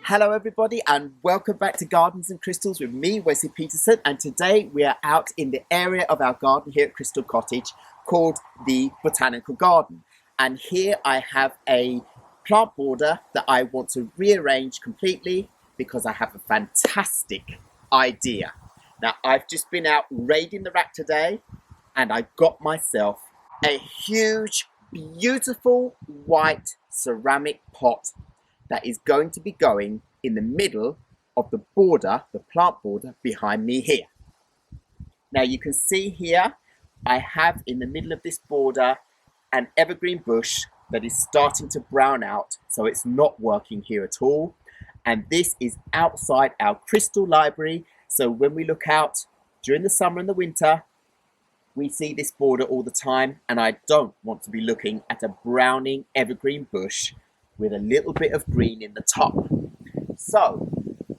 Hello everybody and welcome back to Gardens and Crystals with me, Wesley Peterson, and today we are out in the area of our garden here at Crystal Cottage called the Botanical Garden. And here I have a plant border that I want to rearrange completely because I have a fantastic idea. Now I've just been out raiding the rack today and I got myself a huge, beautiful white ceramic pot that is going to be going in the middle of the border, the plant border behind me here. Now you can see here, I have in the middle of this border an evergreen bush that is starting to brown out, so it's not working here at all. And this is outside our crystal library, so when we look out during the summer and the winter, we see this border all the time, and I don't want to be looking at a browning evergreen bush with a little bit of green in the top. So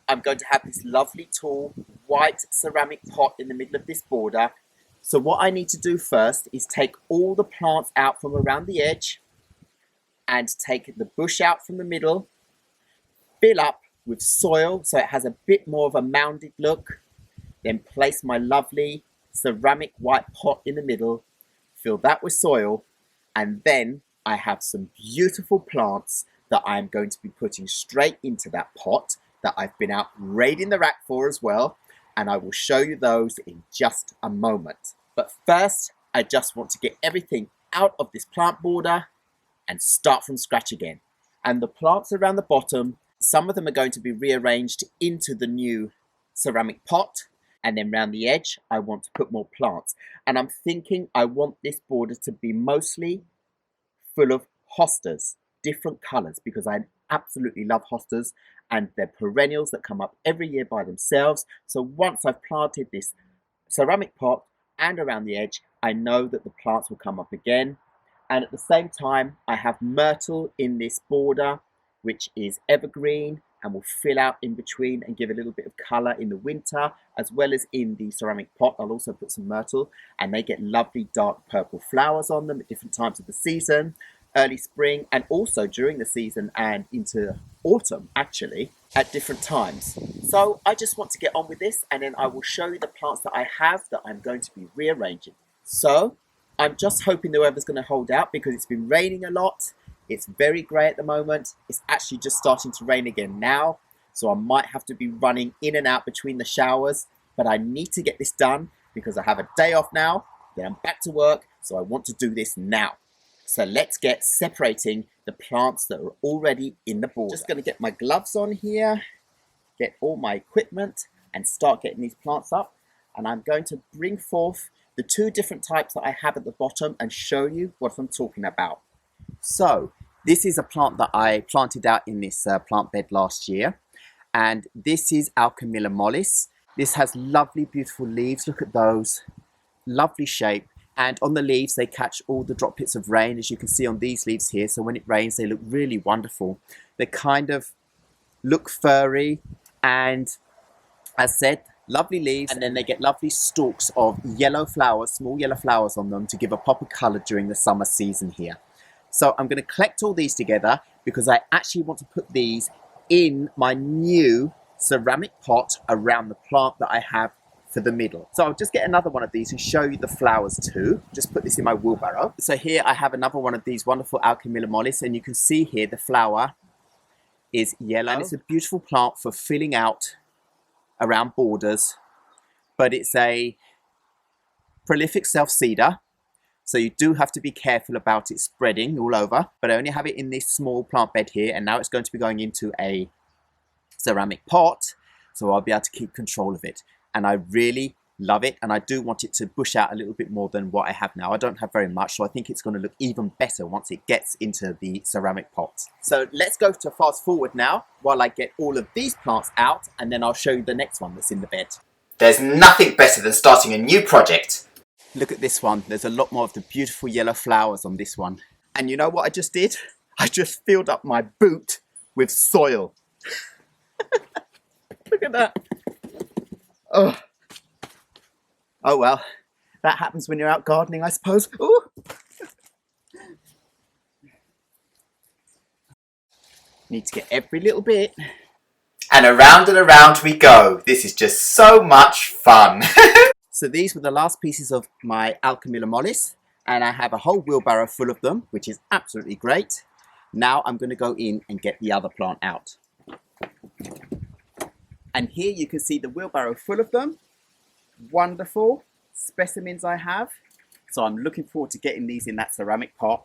I'm going to have this lovely tall white ceramic pot in the middle of this border. So what I need to do first is take all the plants out from around the edge and take the bush out from the middle, fill up with soil so it has a bit more of a mounded look, then place my lovely ceramic white pot in the middle, fill that with soil, and then I have some beautiful plants that I'm going to be putting straight into that pot that I've been out raiding the rack for as well, and I will show you those in just a moment. But first, I just want to get everything out of this plant border and start from scratch again. And the plants around the bottom, some of them are going to be rearranged into the new ceramic pot, and then around the edge, I want to put more plants. And I'm thinking I want this border to be mostly full of hostas, different colors, because I absolutely love hostas and they're perennials that come up every year by themselves. So once I've planted this ceramic pot and around the edge, I know that the plants will come up again. And at the same time, I have myrtle in this border, which is evergreen and will fill out in between and give a little bit of color in the winter, as well as in the ceramic pot. I'll also put some myrtle, and they get lovely dark purple flowers on them at different times of the season, early spring, and also during the season and into autumn, actually, at different times. So I just want to get on with this, and then I will show you the plants that I have that I'm going to be rearranging. So I'm just hoping the weather's going to hold out because it's been raining a lot. It's very grey at the moment. It's actually just starting to rain again now, so I might have to be running in and out between the showers, but I need to get this done because I have a day off now, then I'm back to work, so I want to do this now. So let's get separating the plants that are already in the border. Just going to get my gloves on here, get all my equipment, and start getting these plants up. And I'm going to bring forth the two different types that I have at the bottom and show you what I'm talking about. So this is a plant that I planted out in this plant bed last year, and this is Alchemilla mollis. This has lovely, beautiful leaves. Look at those, lovely shape. And on the leaves, they catch all the droplets of rain, as you can see on these leaves here. So when it rains, they look really wonderful. They kind of look furry and, as said, lovely leaves. And then they get lovely stalks of yellow flowers, small yellow flowers on them to give a pop of colour during the summer season here. So I'm going to collect all these together because I actually want to put these in my new ceramic pot around the plant that I have for the middle. So I'll just get another one of these and show you the flowers too. Just put this in my wheelbarrow. So here I have another one of these wonderful Alchemilla mollis, and you can see here the flower is yellow. And it's a beautiful plant for filling out around borders, but it's a prolific self-seeder. So you do have to be careful about it spreading all over, but I only have it in this small plant bed here, and now it's going to be going into a ceramic pot, so I'll be able to keep control of it. And I really love it, and I do want it to bush out a little bit more than what I have now. I don't have very much, so I think it's going to look even better once it gets into the ceramic pot. So let's go to fast forward now while I get all of these plants out, and then I'll show you the next one that's in the bed. There's nothing better than starting a new project. Look at this one. There's a lot more of the beautiful yellow flowers on this one. And you know what I just did? I just filled up my boot with soil. Look at that. Oh. Oh well, that happens when you're out gardening, I suppose. Ooh. Need to get every little bit and around we go. This is just so much fun. So these were the last pieces of my Alchemilla mollis, and I have a whole wheelbarrow full of them, which is absolutely great. Now I'm going to go in and get the other plant out. And here you can see the wheelbarrow full of them. Wonderful specimens I have. So I'm looking forward to getting these in that ceramic pot.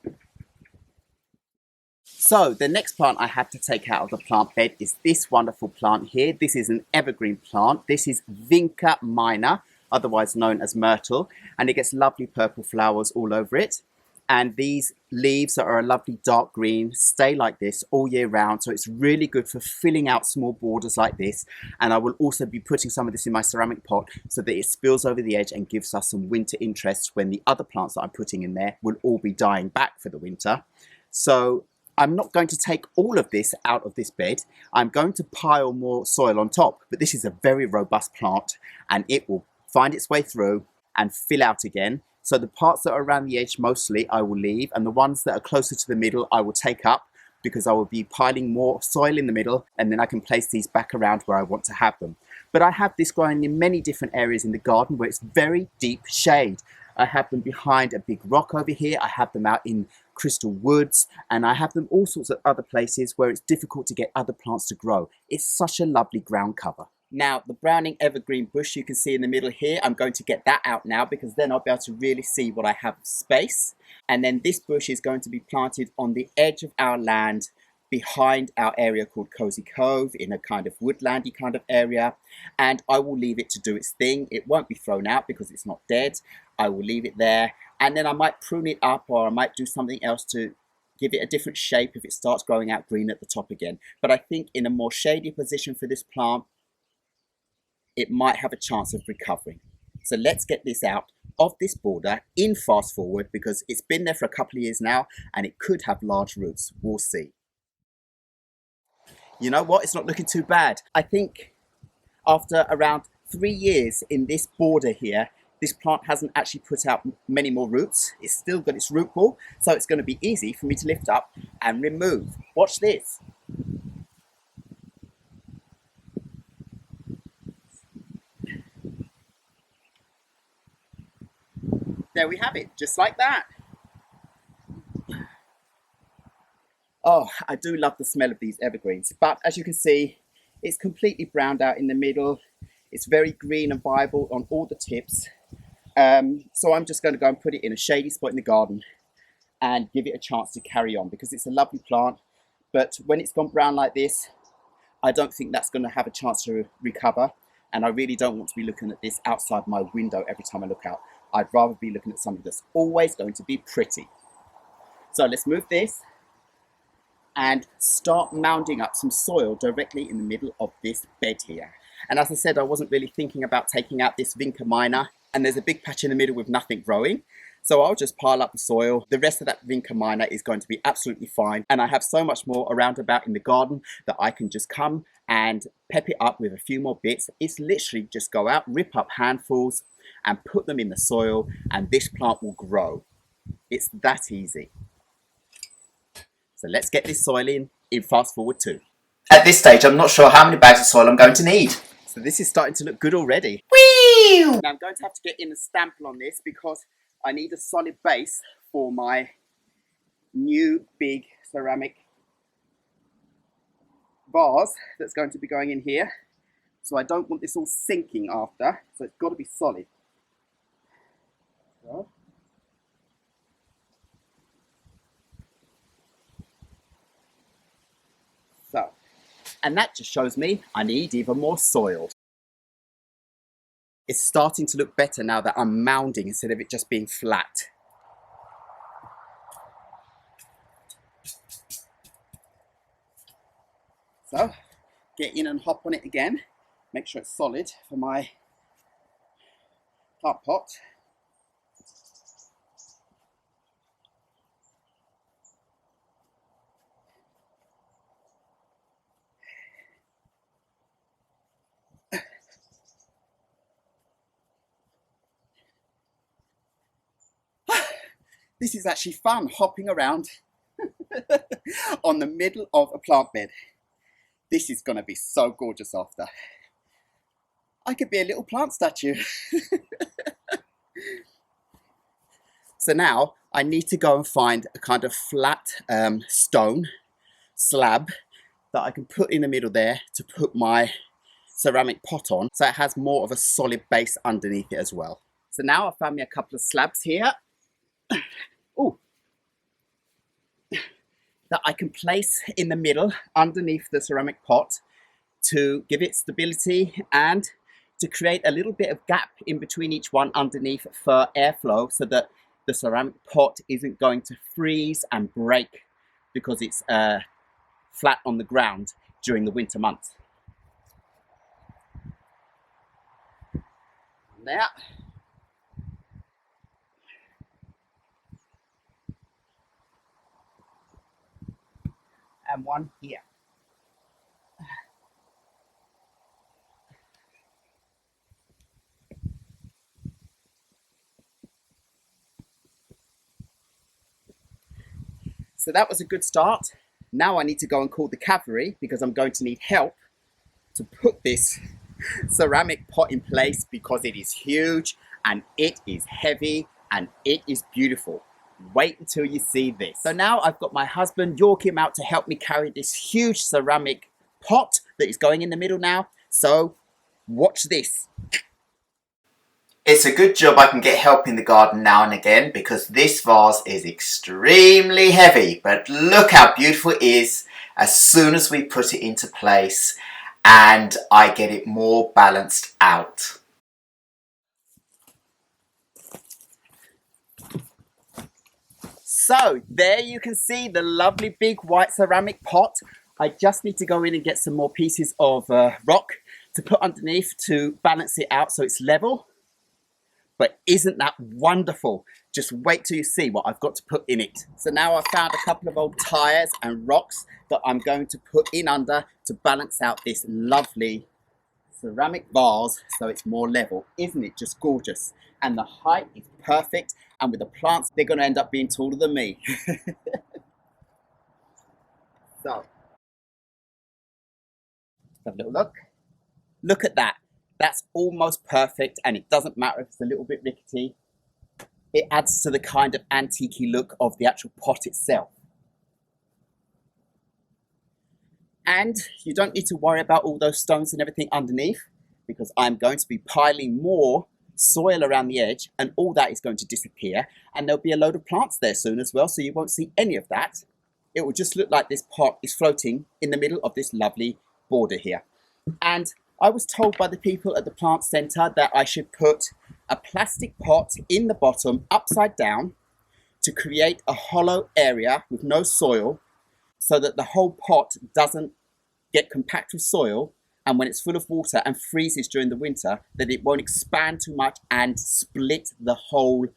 So the next plant I have to take out of the plant bed is this wonderful plant here. This is an evergreen plant. This is Vinca Miner, otherwise known as Myrtle, and it gets lovely purple flowers all over it. And these leaves are a lovely dark green, stay like this all year round. So it's really good for filling out small borders like this. And I will also be putting some of this in my ceramic pot so that it spills over the edge and gives us some winter interest when the other plants that I'm putting in there will all be dying back for the winter. So I'm not going to take all of this out of this bed. I'm going to pile more soil on top, but this is a very robust plant and it will find its way through and fill out again. So the parts that are around the edge mostly I will leave, and the ones that are closer to the middle I will take up because I will be piling more soil in the middle, and then I can place these back around where I want to have them. But I have this growing in many different areas in the garden where it's very deep shade. I have them behind a big rock over here, I have them out in crystal woods, and I have them all sorts of other places where it's difficult to get other plants to grow. It's such a lovely ground cover. Now, the browning evergreen bush you can see in the middle here, I'm going to get that out now because then I'll be able to really see what I have of space. And then this bush is going to be planted on the edge of our land behind our area called Cozy Cove in a kind of woodlandy kind of area. And I will leave it to do its thing. It won't be thrown out because it's not dead. I will leave it there. And then I might prune it up, or I might do something else to give it a different shape if it starts growing out green at the top again. But I think in a more shady position for this plant, it might have a chance of recovering. So let's get this out of this border in fast forward because it's been there for a couple of years now and it could have large roots. We'll see. You know what? It's not looking too bad. I think after around 3 years in this border here, this plant hasn't actually put out many more roots. It's still got its root ball, so it's going to be easy for me to lift up and remove. Watch this. There we have it, just like that. Oh, I do love the smell of these evergreens, but as you can see, it's completely browned out in the middle. It's very green and viable on all the tips. So I'm just going to go and put it in a shady spot in the garden and give it a chance to carry on because it's a lovely plant. But when it's gone brown like this, I don't think that's going to have a chance to recover. And I really don't want to be looking at this outside my window every time I look out. I'd rather be looking at something that's always going to be pretty. So let's move this and start mounding up some soil directly in the middle of this bed here. And as I said, I wasn't really thinking about taking out this Vinca Miner, and there's a big patch in the middle with nothing growing. So I'll just pile up the soil. The rest of that Vinca Miner is going to be absolutely fine. And I have so much more around about in the garden that I can just come and pep it up with a few more bits. It's literally just go out, rip up handfuls and put them in the soil, and this plant will grow. It's that easy. So let's get this soil in fast forward 2. At this stage, I'm not sure how many bags of soil I'm going to need. So this is starting to look good already. Whee! Now I'm going to have to get in a stample on this because I need a solid base for my new big ceramic vase that's going to be going in here. So I don't want this all sinking after, so it's got to be solid. So, and that just shows me I need even more soil. It's starting to look better now that I'm mounding instead of it just being flat. So, get in and hop on it again. Make sure it's solid for my plant pot. This is actually fun, hopping around on the middle of a plant bed. This is going to be so gorgeous after. I could be a little plant statue. So now I need to go and find a kind of flat stone slab that I can put in the middle there to put my ceramic pot on, so it has more of a solid base underneath it as well. So now I found me a couple of slabs here. Ooh. That I can place in the middle underneath the ceramic pot to give it stability and to create a little bit of gap in between each one underneath for airflow, so that the ceramic pot isn't going to freeze and break because it's flat on the ground during the winter months. There. And one here. So that was a good start. Now I need to go and call the cavalry because I'm going to need help to put this ceramic pot in place, because it is huge and it is heavy and it is beautiful. Wait until you see this. So now I've got my husband Joachim out to help me carry this huge ceramic pot that is going in the middle now. So watch this. It's a good job I can get help in the garden now and again, because this vase is extremely heavy, but look how beautiful it is as soon as we put it into place and I get it more balanced out. So there you can see the lovely big white ceramic pot. I just need to go in and get some more pieces of rock to put underneath to balance it out so it's level. But isn't that wonderful? Just wait till you see what I've got to put in it. So now I've found a couple of old tires and rocks that I'm going to put in under to balance out this lovely ceramic vase so it's more level. Isn't it just gorgeous? And the height is perfect, and with the plants they're going to end up being taller than me. So let's have a little look. Look at that. That's almost perfect, and it doesn't matter if it's a little bit rickety. It adds to the kind of antique-y look of the actual pot itself. And you don't need to worry about all those stones and everything underneath, because I'm going to be piling more soil around the edge, and all that is going to disappear, and there'll be a load of plants there soon as well, so you won't see any of that. It will just look like this pot is floating in the middle of this lovely border here. And I was told by the people at the plant centre that I should put a plastic pot in the bottom upside down to create a hollow area with no soil, so that the whole pot doesn't get compact with soil, and when it's full of water and freezes during the winter, that it won't expand too much and split the whole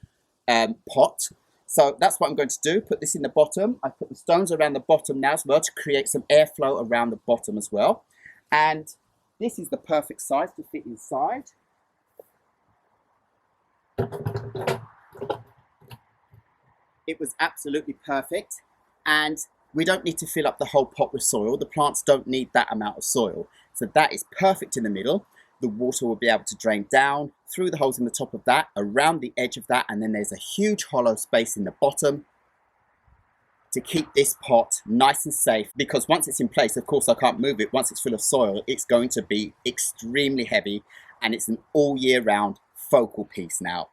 pot. So that's what I'm going to do, put this in the bottom. I put the stones around the bottom now as well to create some airflow around the bottom as well. And this is the perfect size to fit inside. It was absolutely perfect, and we don't need to fill up the whole pot with soil. The plants don't need that amount of soil. So that is perfect in the middle. The water will be able to drain down through the holes in the top of that, around the edge of that, and then there's a huge hollow space in the bottom to keep this pot nice and safe, because once it's in place, of course I can't move it. Once it's full of soil, it's going to be extremely heavy, and it's an all year round focal piece now.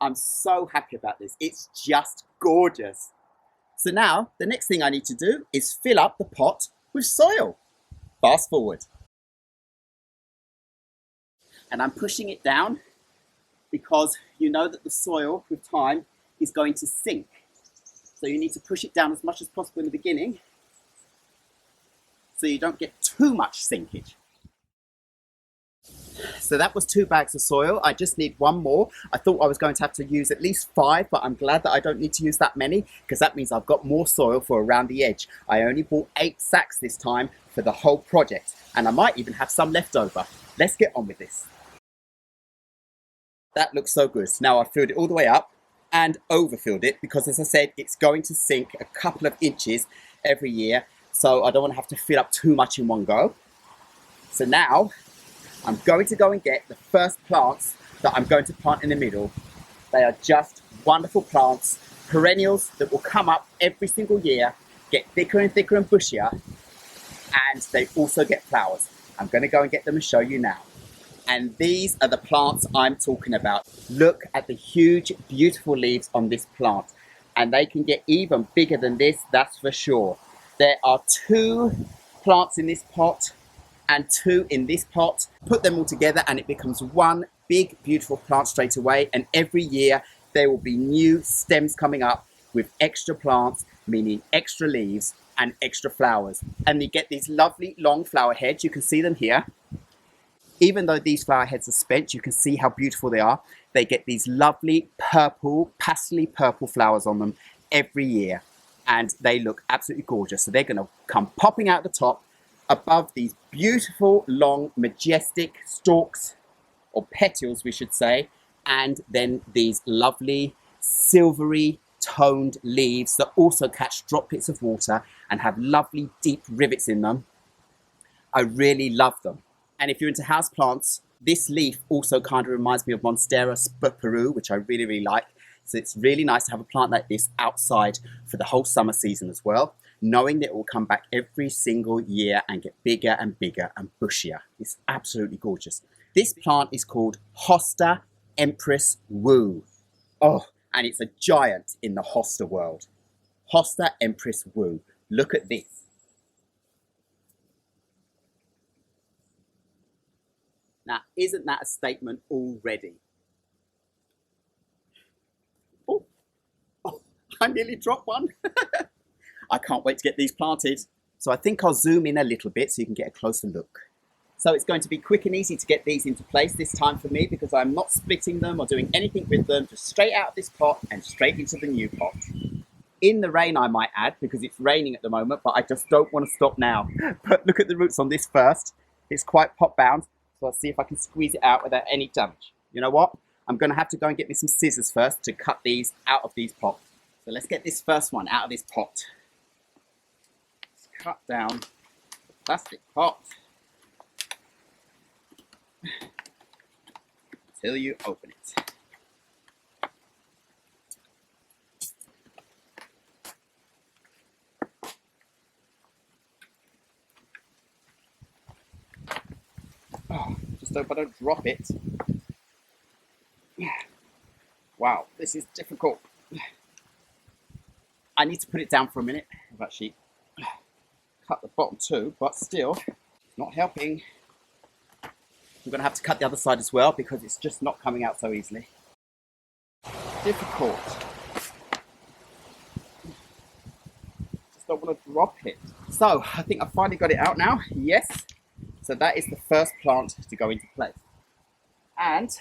I'm so happy about this. It's just gorgeous. So now the next thing I need to do is fill up the pot with soil. Fast forward. And I'm pushing it down because you know that the soil with time is going to sink. So you need to push it down as much as possible in the beginning so you don't get too much sinkage. So that was 2 bags of soil. I just need 1 more. I thought I was going to have to use at least 5, but I'm glad that I don't need to use that many, because that means I've got more soil for around the edge. I only bought 8 sacks this time for the whole project, and I might even have some left over. Let's get on with this. That looks so good. Now I've filled it all the way up and overfilled it, because as I said, it's going to sink a couple of inches every year, so I don't want to have to fill up too much in one go. So now I'm going to go and get the first plants that I'm going to plant in the middle. They are just wonderful plants, perennials that will come up every single year, get thicker and thicker and bushier, and they also get flowers. I'm going to go and get them and show you now. And these are the plants I'm talking about. Look at the huge, beautiful leaves on this plant. And they can get even bigger than this, that's for sure. There are 2 plants in this pot and 2 in this pot. Put them all together and it becomes one big, beautiful plant straight away. And every year there will be new stems coming up with extra plants, meaning extra leaves and extra flowers. And you get these lovely long flower heads. You can see them here. Even though these flower heads are spent, you can see how beautiful they are. They get these lovely purple, pastely purple flowers on them every year. And they look absolutely gorgeous. So they're going to come popping out the top above these beautiful, long, majestic stalks, or petals, we should say. And then these lovely, silvery, toned leaves that also catch droplets of water and have lovely, deep rivets in them. I really love them. And if you're into houseplants, this leaf also kind of reminds me of Monstera spurpurea, which I really, really like. So it's really nice to have a plant like this outside for the whole summer season as well, knowing that it will come back every single year and get bigger and bigger and bushier. It's absolutely gorgeous. This plant is called Hosta Empress Wu. Oh, and it's a giant in the hosta world. Hosta Empress Wu. Look at this. Now, isn't that a statement already? Oh, I nearly dropped one. I can't wait to get these planted. So I think I'll zoom in a little bit so you can get a closer look. So it's going to be quick and easy to get these into place this time for me because I'm not splitting them or doing anything with them, just straight out of this pot and straight into the new pot. In the rain, I might add, because it's raining at the moment, but I just don't want to stop now. But look at the roots on this first. It's quite pot bound. So I'll see if I can squeeze it out without any damage. You know what? I'm going to have to go and get me some scissors first to cut these out of these pots. So let's get this first one out of this pot. Let's cut down the plastic pot until you open it. Oh, just hope I don't drop it. Wow, this is difficult. I need to put it down for a minute. I've actually cut the bottom too, but still not helping. I'm going to have to cut the other side as well because it's just not coming out so easily. Difficult. Just don't want to drop it. So I think I finally got it out now. Yes. So that is the first plant to go into place. And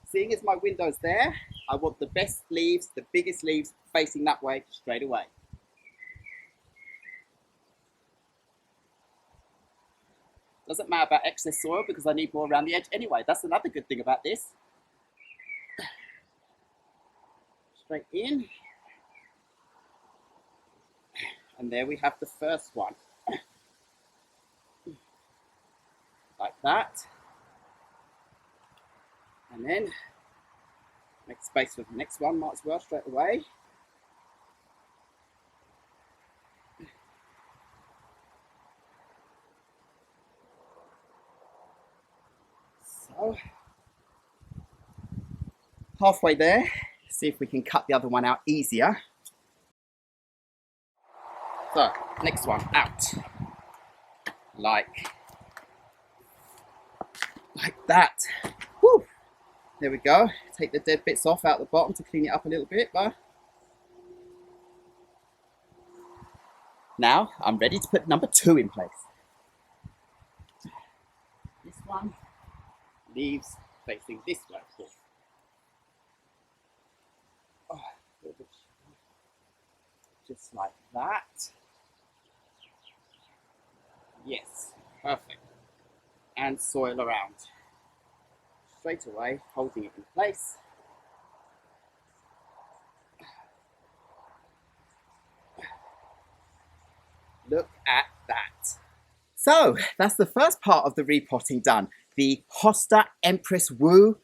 seeing as my window's there, I want the best leaves, the biggest leaves facing that way straight away. Doesn't matter about excess soil because I need more around the edge anyway. That's another good thing about this. Straight in. And there we have the first one. Like that. And then make space for the next one, might as well straight away. So, halfway there, see if we can cut the other one out easier. So, next one out. Like that. Woo! There we go. Take the dead bits off out the bottom to clean it up a little bit. But now I'm ready to put number 2 in place. This one, leaves facing this way. Oh, just like that. Yes, perfect. And soil around. Straight away, holding it in place. Look at that. So that's the first part of the repotting done. The Hosta Empress Wu,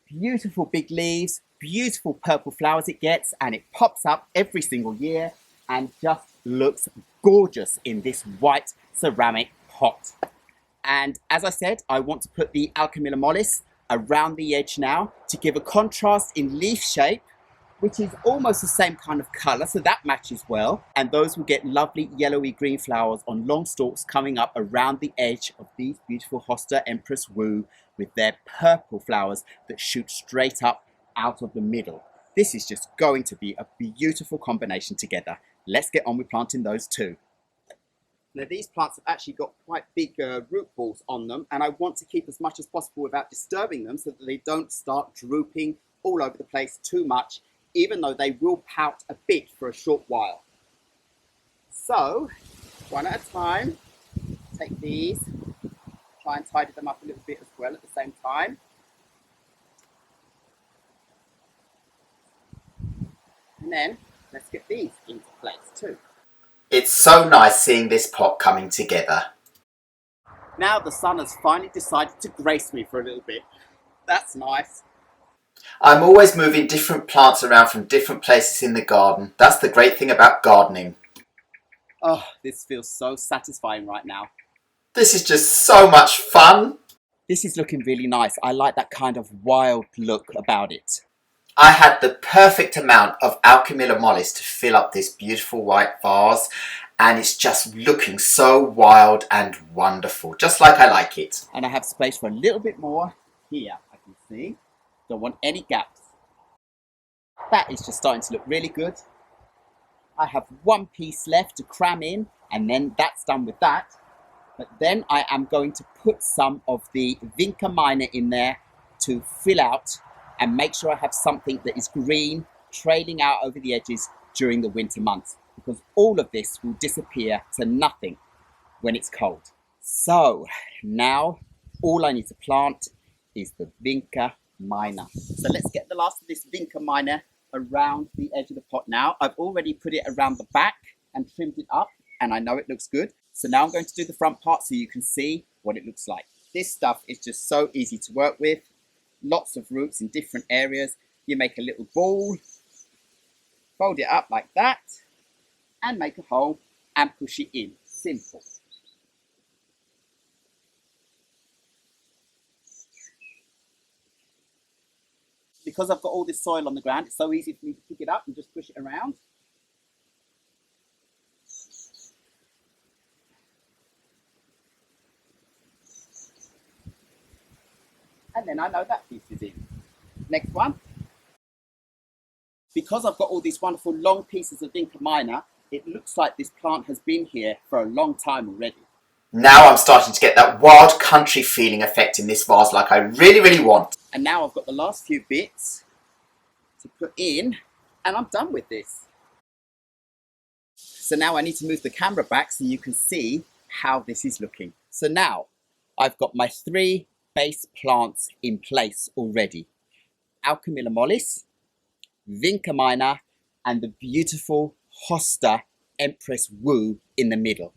beautiful big leaves, beautiful purple flowers it gets, and it pops up every single year and just looks gorgeous in this white ceramic pot. And as I said, I want to put the Alchemilla mollis around the edge now to give a contrast in leaf shape, which is almost the same kind of colour, so that matches well. And those will get lovely yellowy green flowers on long stalks coming up around the edge of these beautiful Hosta Empress Wu with their purple flowers that shoot straight up out of the middle. This is just going to be a beautiful combination together. Let's get on with planting those too. Now these plants have actually got quite big root balls on them, and I want to keep as much as possible without disturbing them so that they don't start drooping all over the place too much, even though they will pout a bit for a short while. So, one at a time, take these, try and tidy them up a little bit as well at the same time. And then, let's get these into place too. It's so nice seeing this pot coming together. Now the sun has finally decided to grace me for a little bit. That's nice. I'm always moving different plants around from different places in the garden. That's the great thing about gardening. Oh, this feels so satisfying right now. This is just so much fun. This is looking really nice. I like that kind of wild look about it. I had the perfect amount of Alchemilla mollis to fill up this beautiful white vase, and it's just looking so wild and wonderful, just like I like it. And I have space for a little bit more here, I can see. Don't want any gaps. That is just starting to look really good. I have one piece left to cram in, and then that's done with that. But then I am going to put some of the Vinca Miner in there to fill out and make sure I have something that is green trailing out over the edges during the winter months, because all of this will disappear to nothing when it's cold. So now all I need to plant is the Vinca Miner. So let's get the last of this Vinca Miner around the edge of the pot now. I've already put it around the back and trimmed it up, and I know it looks good. So now I'm going to do the front part so you can see what it looks like. This stuff is just so easy to work with. Lots of roots in different areas. You make a little ball, fold it up like that, and make a hole and push it in. Simple. Because I've got all this soil on the ground, it's so easy for me to pick it up and just push it around. And then I know that piece is in. Next one. Because I've got all these wonderful long pieces of Vinca Miner, it looks like this plant has been here for a long time already. Now I'm starting to get that wild country feeling effect in this vase like I really, really want. And now I've got the last few bits to put in, and I'm done with this. So now I need to move the camera back so you can see how this is looking. So now I've got my 3 base plants in place already. Alchemilla mollis, Vinca Miner, and the beautiful Hosta Empress Wu in the middle.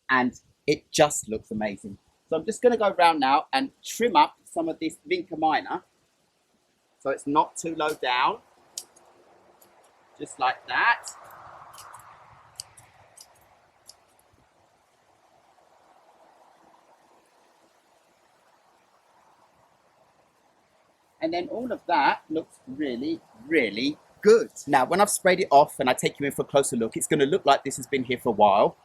And it just looks amazing. So I'm just going to go around now and trim up some of this Vinca Miner so it's not too low down. Just like that. And then all of that looks really, really good. Now, when I've sprayed it off and I take you in for a closer look, it's going to look like this has been here for a while.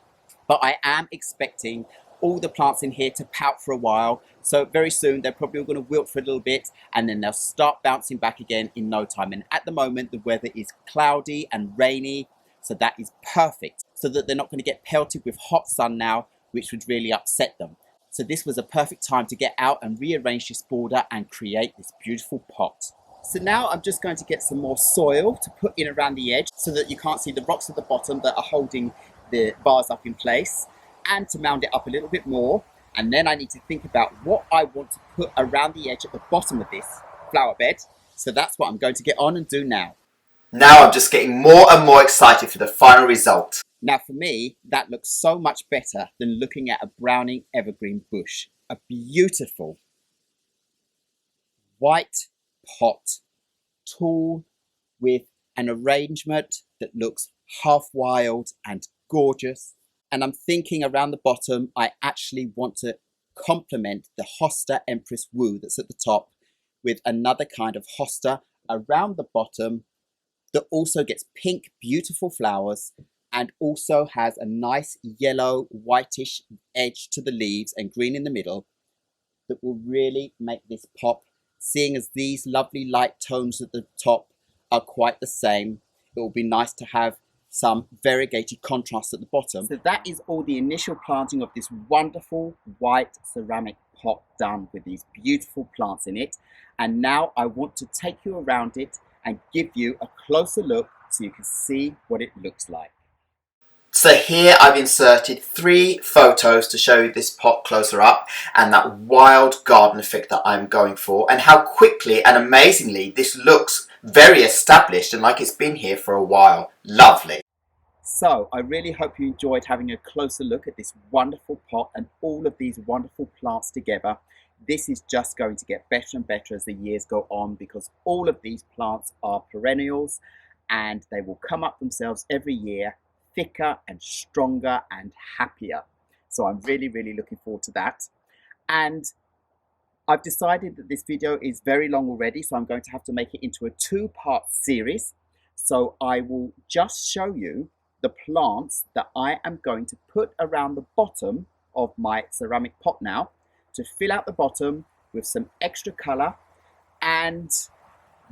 But I am expecting all the plants in here to pout for a while. So very soon, they're probably all going to wilt for a little bit, and then they'll start bouncing back again in no time. And at the moment, the weather is cloudy and rainy. So that is perfect, so that they're not going to get pelted with hot sun now, which would really upset them. So this was a perfect time to get out and rearrange this border and create this beautiful pot. So now I'm just going to get some more soil to put in around the edge so that you can't see the rocks at the bottom that are holding the vase up in place, and to mound it up a little bit more. And then I need to think about what I want to put around the edge at the bottom of this flower bed. So that's what I'm going to get on and do now. Now I'm just getting more and more excited for the final result. Now for me, that looks so much better than looking at a browning evergreen bush. A beautiful white pot, tall, with an arrangement that looks half wild and gorgeous. And I'm thinking around the bottom, I actually want to complement the Hosta Empress Wu that's at the top with another kind of hosta around the bottom that also gets pink, beautiful flowers and also has a nice yellow, whitish edge to the leaves and green in the middle that will really make this pop, seeing as these lovely light tones at the top are quite the same. It will be nice to have some variegated contrast at the bottom. So that is all the initial planting of this wonderful white ceramic pot done with these beautiful plants in it. And now I want to take you around it and give you a closer look so you can see what it looks like. So here I've inserted 3 photos to show you this pot closer up and that wild garden effect that I'm going for, and how quickly and amazingly this looks very established and like it's been here for a while. Lovely. So I really hope you enjoyed having a closer look at this wonderful pot and all of these wonderful plants together. This is just going to get better and better as the years go on, because all of these plants are perennials and they will come up themselves every year, thicker and stronger and happier. So I'm really looking forward to that. And I've decided that this video is very long already, so I'm going to have to make it into a 2-part series. So I will just show you the plants that I am going to put around the bottom of my ceramic pot now to fill out the bottom with some extra color, and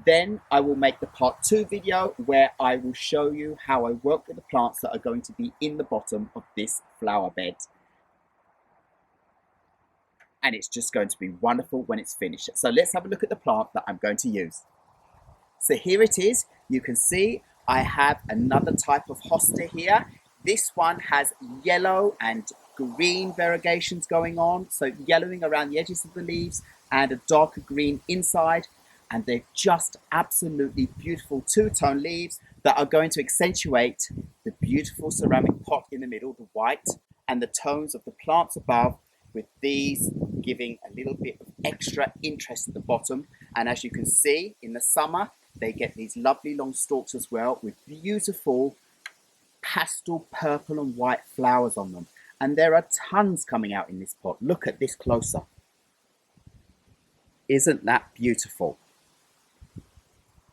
then I will make the part 2 video where I will show you how I work with the plants that are going to be in the bottom of this flower bed. And it's just going to be wonderful when it's finished. So let's have a look at the plant that I'm going to use. So here it is. You can see I have another type of hosta here. This one has yellow and green variegations going on. So yellowing around the edges of the leaves and a darker green inside. And they're just absolutely beautiful 2-tone leaves that are going to accentuate the beautiful ceramic pot in the middle, the white, and the tones of the plants above, with these giving a little bit of extra interest at the bottom. And as you can see, in the summer, they get these lovely long stalks as well with beautiful pastel purple and white flowers on them. And there are tons coming out in this pot. Look at this closer. Isn't that beautiful?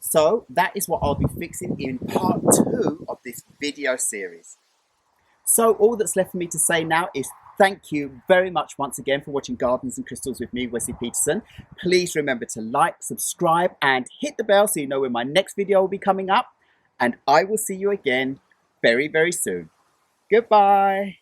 So that is what I'll be fixing in part 2 of this video series. So all that's left for me to say now is thank you very much once again for watching Gardens and Crystals with me, Wesley Peterson. Please remember to like, subscribe and hit the bell so you know when my next video will be coming up. And I will see you again very soon. Goodbye.